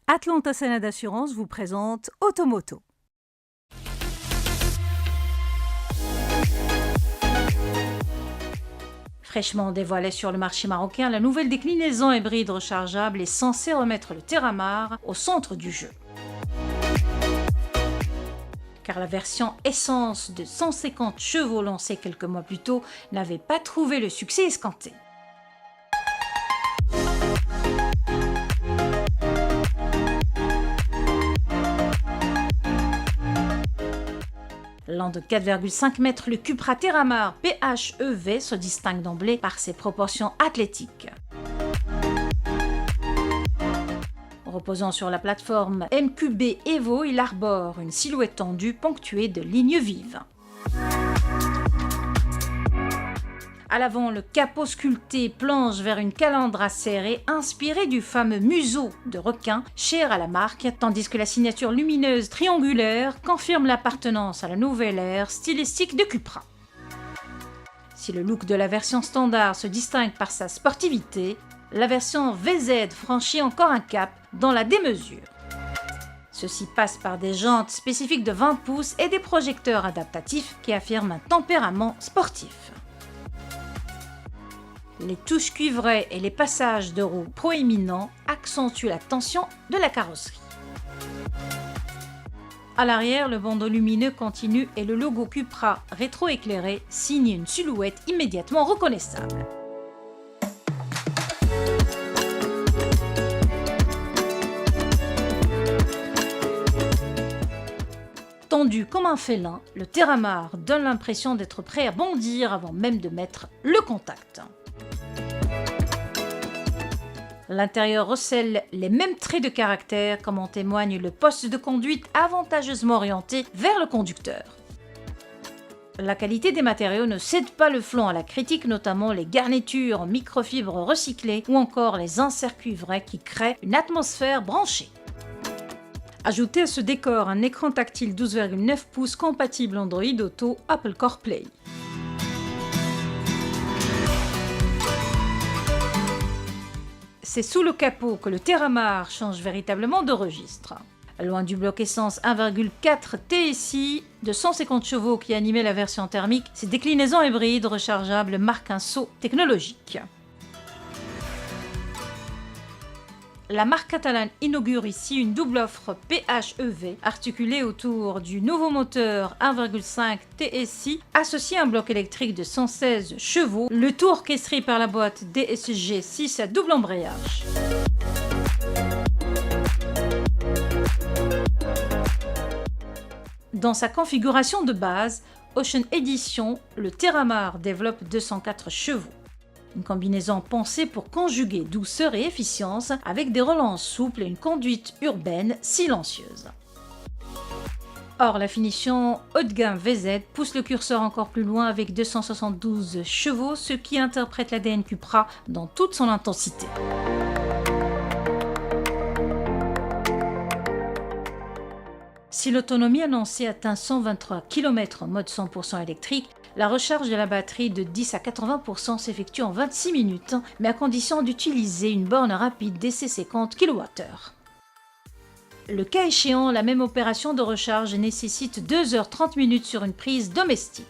Atlanta Sénat Assurance vous présente Automoto. Fraîchement dévoilée sur le marché marocain, la nouvelle déclinaison hybride rechargeable est censée remettre le Terramar au centre du jeu. Car la version essence de 150 chevaux lancée quelques mois plus tôt n'avait pas trouvé le succès escompté. Lent de 4,5 mètres, le Cupra Terramar PHEV se distingue d'emblée par ses proportions athlétiques. Reposant sur la plateforme MQB Evo, il arbore une silhouette tendue ponctuée de lignes vives. À l'avant, le capot sculpté plonge vers une calandre acérée inspirée du fameux museau de requin cher à la marque, tandis que la signature lumineuse triangulaire confirme l'appartenance à la nouvelle ère stylistique de Cupra. Si le look de la version standard se distingue par sa sportivité, la version VZ franchit encore un cap dans la démesure. Ceci passe par des jantes spécifiques de 20 pouces et des projecteurs adaptatifs qui affirment un tempérament sportif. Les touches cuivrées et les passages de roues proéminents accentuent la tension de la carrosserie. À l'arrière, le bandeau lumineux continu et le logo Cupra rétro-éclairé signent une silhouette immédiatement reconnaissable. Tendu comme un félin, le Terramar donne l'impression d'être prêt à bondir avant même de mettre le contact. L'intérieur recèle les mêmes traits de caractère comme en témoigne le poste de conduite avantageusement orienté vers le conducteur. La qualité des matériaux ne cède pas le flanc à la critique, notamment les garnitures en microfibre recyclées ou encore les inserts cuivrés qui créent une atmosphère branchée. Ajoutez à ce décor un écran tactile 12,9 pouces compatible Android Auto, Apple CarPlay. C'est sous le capot que le Terramar change véritablement de registre. Loin du bloc essence 1,4 TSI de 150 chevaux qui animait la version thermique, ces déclinaisons hybrides rechargeables marquent un saut technologique. La marque catalane inaugure ici une double offre PHEV articulée autour du nouveau moteur 1,5 TSI associé à un bloc électrique de 116 chevaux, le tout orchestré par la boîte DSG 6 à double embrayage. Dans sa configuration de base, Ocean Edition, le Terramar développe 204 chevaux. Une combinaison pensée pour conjuguer douceur et efficience avec des relances souples et une conduite urbaine silencieuse. Or, la finition haut de gamme VZ pousse le curseur encore plus loin avec 272 chevaux, ce qui interprète l'ADN Cupra dans toute son intensité. Si l'autonomie annoncée atteint 123 km en mode 100% électrique, la recharge de la batterie de 10 à 80% s'effectue en 26 minutes, mais à condition d'utiliser une borne rapide DC 50 kWh. Le cas échéant, la même opération de recharge nécessite 2h30 minutes sur une prise domestique.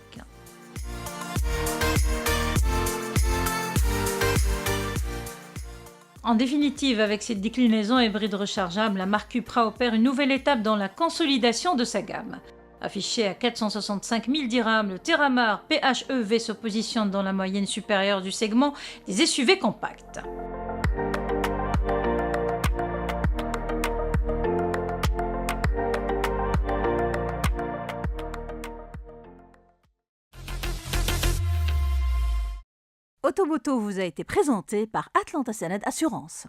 En définitive, avec cette déclinaison hybride rechargeable, la marque Cupra opère une nouvelle étape dans la consolidation de sa gamme. Affiché à 465 000 dirhams, le Terramar PHEV se positionne dans la moyenne supérieure du segment des SUV compacts. Automoto vous a été présenté par Atlanta Sénat Assurance.